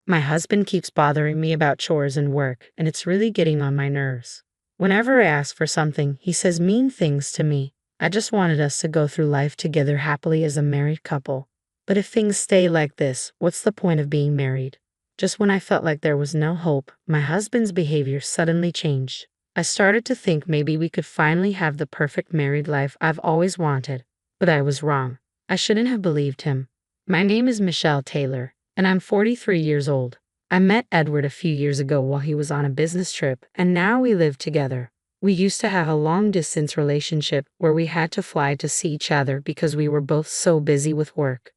My husband keeps bothering me about chores and work, and it's really getting on my nerves. Whenever I ask for something, he says mean things to me. I just wanted us to go through life together happily as a married couple. But if things stay like this, what's the point of being married? Just when I felt like there was no hope, my husband's behavior suddenly changed. I started to think maybe we could finally have the perfect married life I've always wanted. But I was wrong. I shouldn't have believed him. My name is Michelle Taylor, and I'm 43 years old. I met Edward a few years ago while he was on a business trip, and now we live together. We used to have a long-distance relationship where we had to fly to see each other because we were both so busy with work.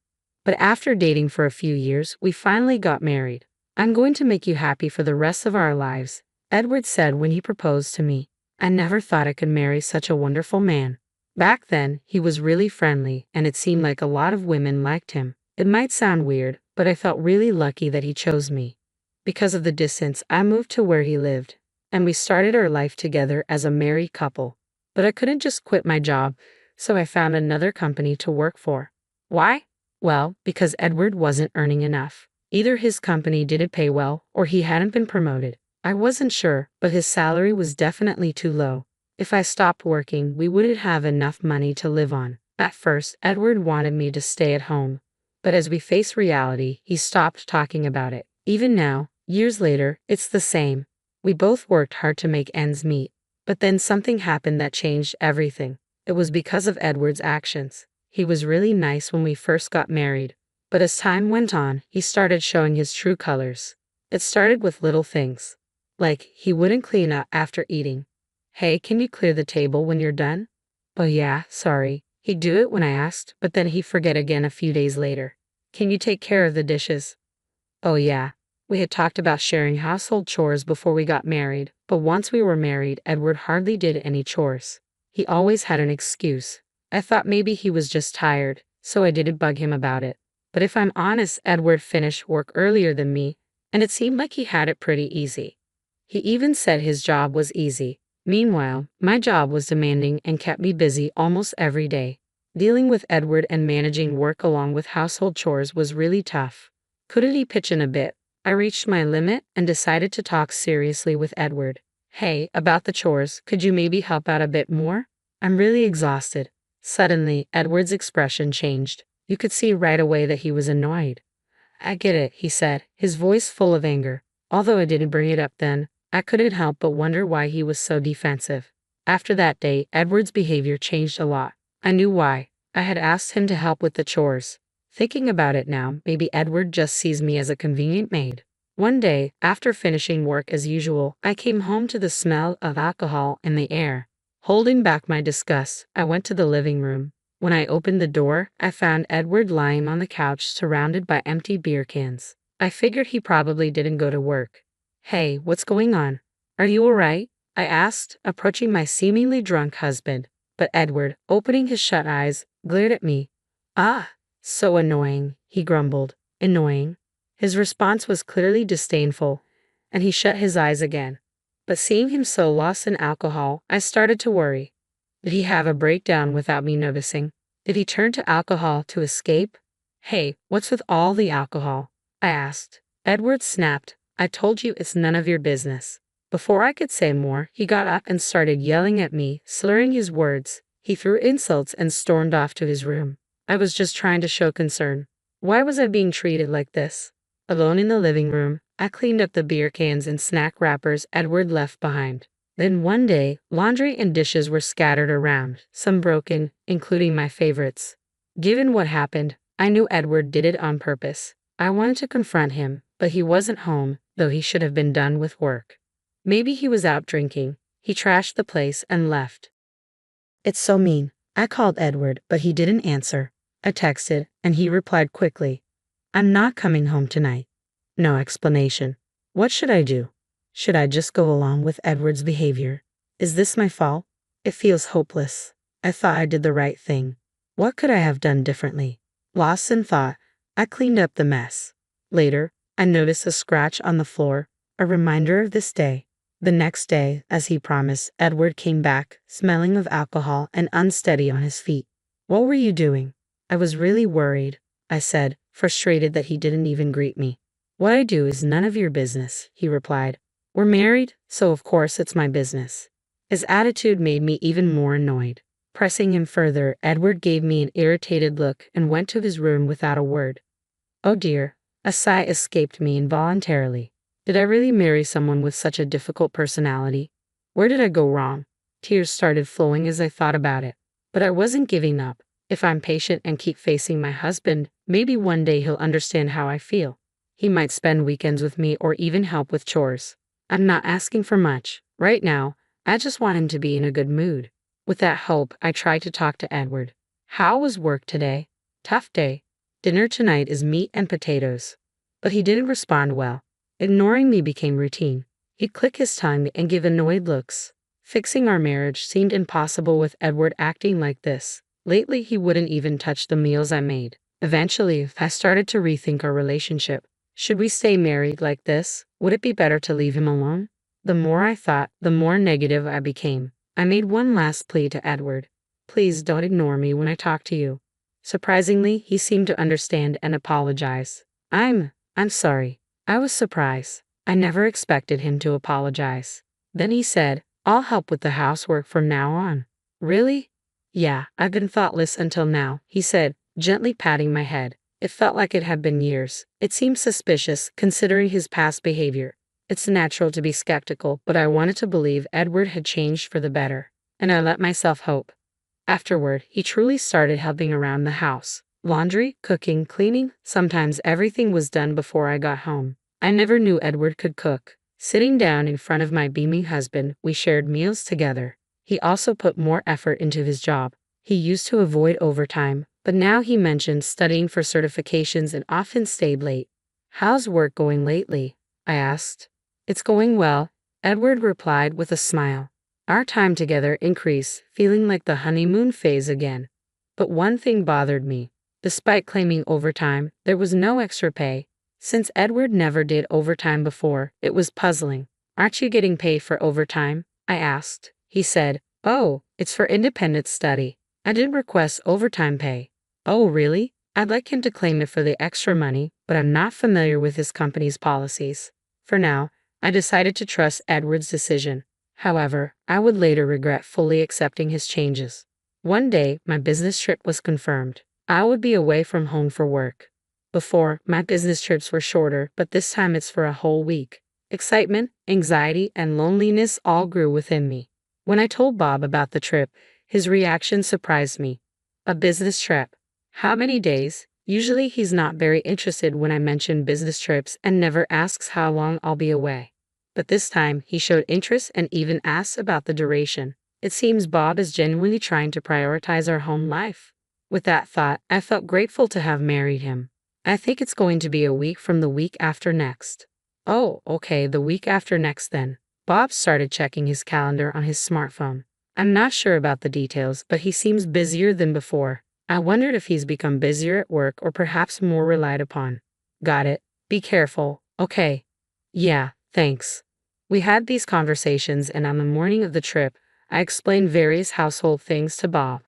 But after dating for a few years, we finally got married. I'm going to make you happy for the rest of our lives, Edward said when he proposed to me. I never thought I could marry such a wonderful man. Back then, he was really friendly, and it seemed like a lot of women liked him. It might sound weird, but I felt really lucky that he chose me. Because of the distance, I moved to where he lived, and we started our life together as a married couple. But I couldn't just quit my job, so I found another company to work for. Why? Well, because Edward wasn't earning enough. Either his company didn't pay well, or he hadn't been promoted. I wasn't sure, but his salary was definitely too low. If I stopped working, we wouldn't have enough money to live on. At first, Edward wanted me to stay at home. But as we faced reality, he stopped talking about it. Even now, years later, it's the same. We both worked hard to make ends meet. But then something happened that changed everything. It was because of Edward's actions. He was really nice when we first got married. But as time went on, he started showing his true colors. It started with little things. Like, he wouldn't clean up after eating. Hey, can you clear the table when you're done? Oh yeah, sorry. He'd do it when I asked, but then he'd forget again a few days later. Can you take care of the dishes? Oh yeah. We had talked about sharing household chores before we got married, but once we were married, Edward hardly did any chores. He always had an excuse. I thought maybe he was just tired, so I didn't bug him about it. But if I'm honest, Edward finished work earlier than me, and it seemed like he had it pretty easy. He even said his job was easy. Meanwhile, my job was demanding and kept me busy almost every day. Dealing with Edward and managing work along with household chores was really tough. Couldn't he pitch in a bit? I reached my limit and decided to talk seriously with Edward. Hey, about the chores, could you maybe help out a bit more? I'm really exhausted. Suddenly, Edward's expression changed. You could see right away that he was annoyed. I get it, he said, his voice full of anger. Although I didn't bring it up then, I couldn't help but wonder why he was so defensive. After that day, Edward's behavior changed a lot. I knew why. I had asked him to help with the chores. Thinking about it now, maybe Edward just sees me as a convenient maid. One day, after finishing work as usual, I came home to the smell of alcohol in the air. Holding back my disgust, I went to the living room. When I opened the door, I found Edward lying on the couch surrounded by empty beer cans. I figured he probably didn't go to work. Hey, what's going on? Are you all right? I asked, approaching my seemingly drunk husband. But Edward, opening his shut eyes, glared at me. Ah, so annoying, he grumbled. Annoying? His response was clearly disdainful, and he shut his eyes again. But seeing him so lost in alcohol, I started to worry. Did he have a breakdown without me noticing? Did he turn to alcohol to escape? Hey, what's with all the alcohol? I asked. Edward snapped. I told you it's none of your business. Before I could say more, he got up and started yelling at me, slurring his words. He threw insults and stormed off to his room. I was just trying to show concern. Why was I being treated like this? Alone in the living room, I cleaned up the beer cans and snack wrappers Edward left behind. Then one day, laundry and dishes were scattered around, some broken, including my favorites. Given what happened, I knew Edward did it on purpose. I wanted to confront him, but he wasn't home, though he should have been done with work. Maybe he was out drinking. He trashed the place and left. It's so mean. I called Edward, but he didn't answer. I texted, and he replied quickly. I'm not coming home tonight. No explanation. What should I do? Should I just go along with Edward's behavior? Is this my fault? It feels hopeless. I thought I did the right thing. What could I have done differently? Lost in thought, I cleaned up the mess. Later, I noticed a scratch on the floor, a reminder of this day. The next day, as he promised, Edward came back, smelling of alcohol and unsteady on his feet. What were you doing? I was really worried, I said, frustrated that he didn't even greet me. What I do is none of your business, he replied. We're married, so of course it's my business. His attitude made me even more annoyed. Pressing him further, Edward gave me an irritated look and went to his room without a word. Oh dear, a sigh escaped me involuntarily. Did I really marry someone with such a difficult personality? Where did I go wrong? Tears started flowing as I thought about it. But I wasn't giving up. If I'm patient and keep facing my husband, maybe one day he'll understand how I feel. He might spend weekends with me or even help with chores. I'm not asking for much. Right now, I just want him to be in a good mood. With that hope, I tried to talk to Edward. How was work today? Tough day. Dinner tonight is meat and potatoes. But he didn't respond well. Ignoring me became routine. He'd click his tongue and give annoyed looks. Fixing our marriage seemed impossible with Edward acting like this. Lately, he wouldn't even touch the meals I made. Eventually, I started to rethink our relationship. Should we stay married like this? Would it be better to leave him alone? The more I thought, the more negative I became. I made one last plea to Edward. Please don't ignore me when I talk to you. Surprisingly, he seemed to understand and apologize. I'm sorry. I was surprised. I never expected him to apologize. Then he said, I'll help with the housework from now on. Really? Yeah, I've been thoughtless until now, he said, gently patting my head. It felt like it had been years. It seemed suspicious, considering his past behavior. It's natural to be skeptical, but I wanted to believe Edward had changed for the better, and I let myself hope. Afterward, he truly started helping around the house. Laundry, cooking, cleaning, sometimes everything was done before I got home. I never knew Edward could cook. Sitting down in front of my beaming husband, we shared meals together. He also put more effort into his job. He used to avoid overtime, but now he mentioned studying for certifications and often stayed late. How's work going lately? I asked. It's going well, Edward replied with a smile. Our time together increased, feeling like the honeymoon phase again. But one thing bothered me. Despite claiming overtime, there was no extra pay. Since Edward never did overtime before, it was puzzling. Aren't you getting paid for overtime? I asked. He said, Oh, it's for independent study. I didn't request overtime pay. Oh, really? I'd like him to claim it for the extra money, but I'm not familiar with his company's policies. For now, I decided to trust Edward's decision. However, I would later regret fully accepting his changes. One day, my business trip was confirmed. I would be away from home for work. Before, my business trips were shorter, but this time it's for a whole week. Excitement, anxiety, and loneliness all grew within me. When I told Bob about the trip, his reaction surprised me. A business trip? How many days? Usually he's not very interested when I mention business trips and never asks how long I'll be away. But this time, he showed interest and even asked about the duration. It seems Bob is genuinely trying to prioritize our home life. With that thought, I felt grateful to have married him. I think it's going to be a week from the week after next. Oh, okay, the week after next then. Bob started checking his calendar on his smartphone. I'm not sure about the details, but he seems busier than before. I wondered if he's become busier at work or perhaps more relied upon. Got it. Be careful. Okay. Yeah, thanks. We had these conversations, and on the morning of the trip, I explained various household things to Bob.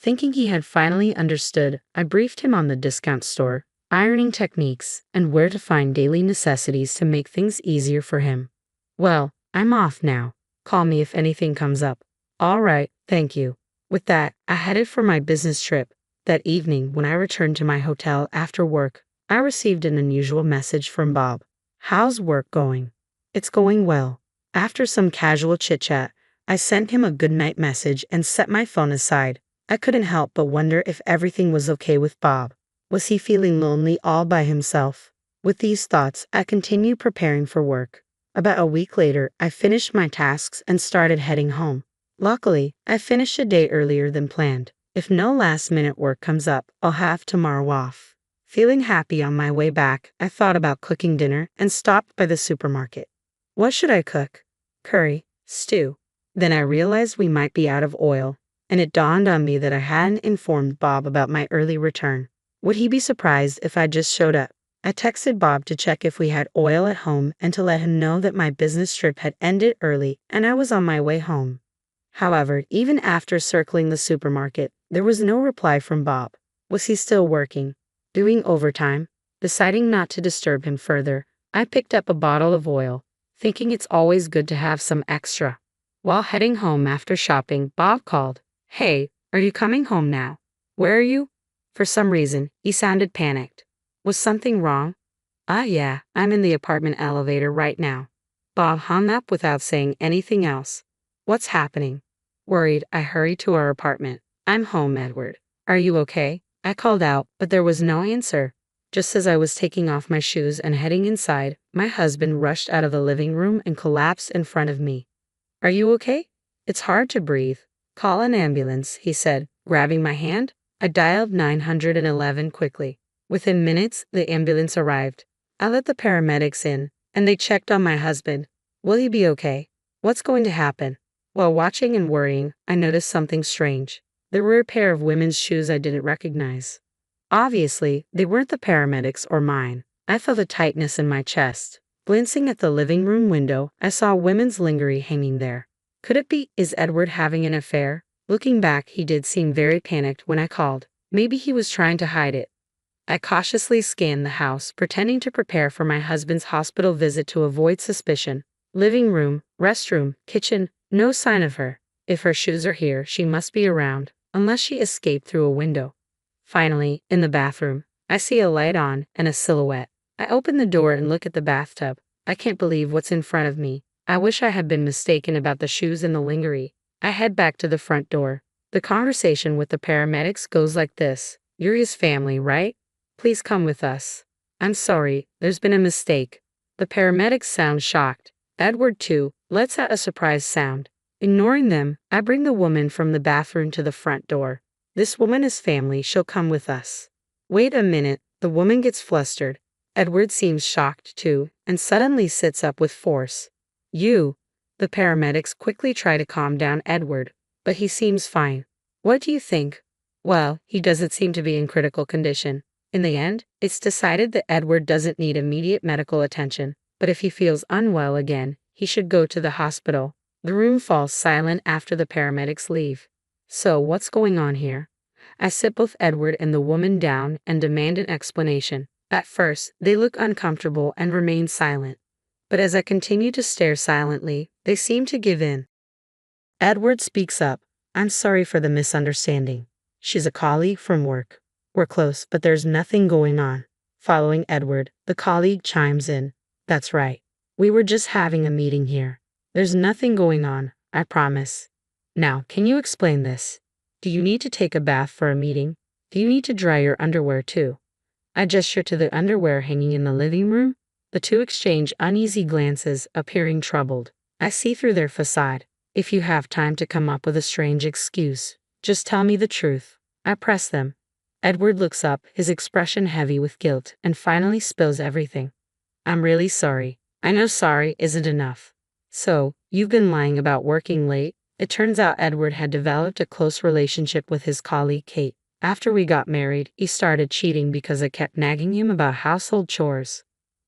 Thinking he had finally understood, I briefed him on the discount store, ironing techniques, and where to find daily necessities to make things easier for him. Well, I'm off now. Call me if anything comes up. All right, thank you. With that, I headed for my business trip. That evening, when I returned to my hotel after work, I received an unusual message from Bob. How's work going? It's going well. After some casual chit-chat, I sent him a goodnight message and set my phone aside. I couldn't help but wonder if everything was okay with Bob. Was he feeling lonely all by himself? With these thoughts, I continued preparing for work. About a week later, I finished my tasks and started heading home. Luckily, I finished a day earlier than planned. If no last-minute work comes up, I'll have tomorrow off. Feeling happy on my way back, I thought about cooking dinner and stopped by the supermarket. What should I cook? Curry, stew. Then I realized we might be out of oil, and it dawned on me that I hadn't informed Bob about my early return. Would he be surprised if I just showed up? I texted Bob to check if we had oil at home and to let him know that my business trip had ended early and I was on my way home. However, even after circling the supermarket, there was no reply from Bob. Was he still working? Doing overtime? Deciding not to disturb him further, I picked up a bottle of oil, thinking it's always good to have some extra. While heading home after shopping, Bob called. "Hey, are you coming home now? Where are you?" For some reason, he sounded panicked. Was something wrong? Yeah, I'm in the apartment elevator right now. Bob hung up without saying anything else. What's happening? Worried, I hurried to our apartment. "I'm home, Edward. Are you okay?" I called out, but there was no answer. Just as I was taking off my shoes and heading inside, my husband rushed out of the living room and collapsed in front of me. "Are you okay? It's hard to breathe." "Call an ambulance," he said, grabbing my hand. I dialed 911 quickly. Within minutes, the ambulance arrived. I let the paramedics in, and they checked on my husband. "Will he be okay? What's going to happen?" While watching and worrying, I noticed something strange. There were a pair of women's shoes I didn't recognize. Obviously, they weren't the paramedics or mine. I felt a tightness in my chest. Glancing at the living room window, I saw a women's lingerie hanging there. Could it be? Is Edward having an affair? Looking back, he did seem very panicked when I called. Maybe he was trying to hide it. I cautiously scanned the house, pretending to prepare for my husband's hospital visit to avoid suspicion. Living room, restroom, kitchen, no sign of her. If her shoes are here, she must be around, unless she escaped through a window. Finally, in the bathroom, I see a light on and a silhouette. I open the door and look at the bathtub. I can't believe what's in front of me. I wish I had been mistaken about the shoes and the lingerie. I head back to the front door. The conversation with the paramedics goes like this. "You're his family, right? Please come with us." "I'm sorry, there's been a mistake." The paramedics sound shocked. Edward too lets out a surprised sound. Ignoring them, I bring the woman from the bathroom to the front door. "This woman is family, she'll come with us." Wait a minute, the woman gets flustered. Edward seems shocked too, and suddenly sits up with force. "You." The paramedics quickly try to calm down Edward, but he seems fine. "What do you think?" "Well, he doesn't seem to be in critical condition." In the end, it's decided that Edward doesn't need immediate medical attention, but if he feels unwell again, he should go to the hospital. The room falls silent after the paramedics leave. So, what's going on here? I sit both Edward and the woman down and demand an explanation. At first, they look uncomfortable and remain silent. But as I continue to stare silently, they seem to give in. Edward speaks up. "I'm sorry for the misunderstanding. She's a colleague from work. We're close, but there's nothing going on." Following Edward, the colleague chimes in. "That's right. We were just having a meeting here. There's nothing going on, I promise. Now, can you explain this? Do you need to take a bath for a meeting? Do you need to dry your underwear too?" I gesture to the underwear hanging in the living room. The two exchange uneasy glances, appearing troubled. I see through their facade. "If you have time to come up with a strange excuse, just tell me the truth." I press them. Edward looks up, his expression heavy with guilt, and finally spills everything. "I'm really sorry." I know sorry isn't enough. "So, you've been lying about working late?" It turns out Edward had developed a close relationship with his colleague Kate. After we got married, he started cheating because I kept nagging him about household chores.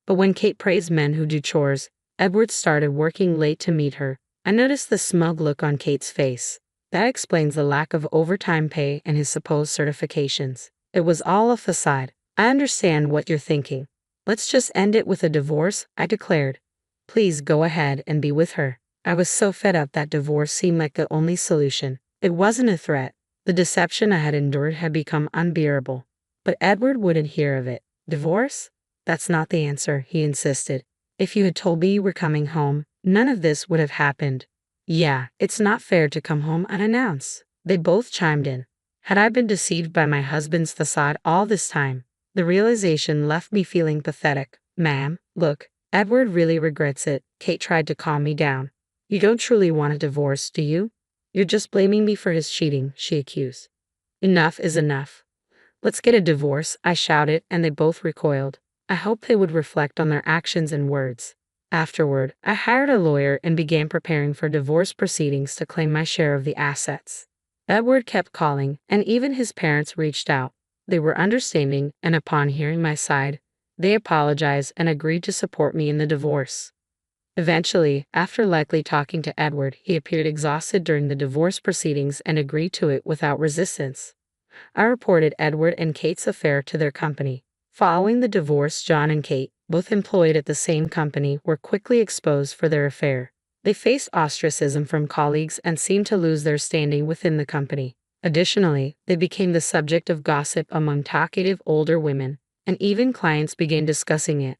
But when Kate praised men who do chores, Edward started working late to meet her. I noticed the smug look on Kate's face. That explains the lack of overtime pay and his supposed certifications. It was all a facade. "I understand what you're thinking. Let's just end it with a divorce," I declared. "Please go ahead and be with her." I was so fed up that divorce seemed like the only solution. It wasn't a threat. The deception I had endured had become unbearable. But Edward wouldn't hear of it. "Divorce? That's not the answer," he insisted. "If you had told me you were coming home, none of this would have happened." "Yeah, it's not fair to come home unannounced." They both chimed in. Had I been deceived by my husband's facade all this time? The realization left me feeling pathetic. "Ma'am, look, Edward really regrets it." Kate tried to calm me down. "You don't truly want a divorce, do you? You're just blaming me for his cheating," she accused. "Enough is enough. Let's get a divorce," I shouted, and they both recoiled. I hoped they would reflect on their actions and words. Afterward, I hired a lawyer and began preparing for divorce proceedings to claim my share of the assets. Edward kept calling, and even his parents reached out. They were understanding, and upon hearing my side, they apologized and agreed to support me in the divorce. Eventually, after likely talking to Edward, he appeared exhausted during the divorce proceedings and agreed to it without resistance. I reported Edward and Kate's affair to their company. Following the divorce, John and Kate, both employed at the same company, were quickly exposed for their affair. They faced ostracism from colleagues and seemed to lose their standing within the company. Additionally, they became the subject of gossip among talkative older women, and even clients began discussing it.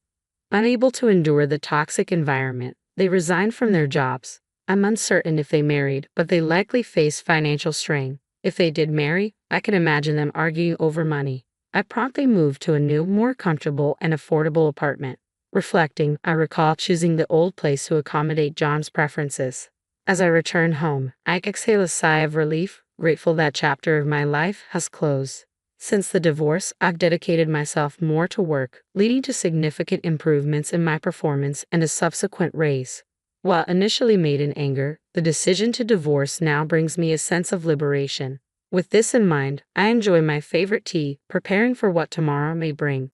Unable to endure the toxic environment, they resigned from their jobs. I'm uncertain if they married, but they likely faced financial strain. If they did marry, I can imagine them arguing over money. I promptly moved to a new, more comfortable and affordable apartment. Reflecting, I recall choosing the old place to accommodate John's preferences. As I return home, I exhale a sigh of relief, grateful that chapter of my life has closed. Since the divorce, I've dedicated myself more to work, leading to significant improvements in my performance and a subsequent raise. While initially made in anger, the decision to divorce now brings me a sense of liberation. With this in mind, I enjoy my favorite tea, preparing for what tomorrow may bring.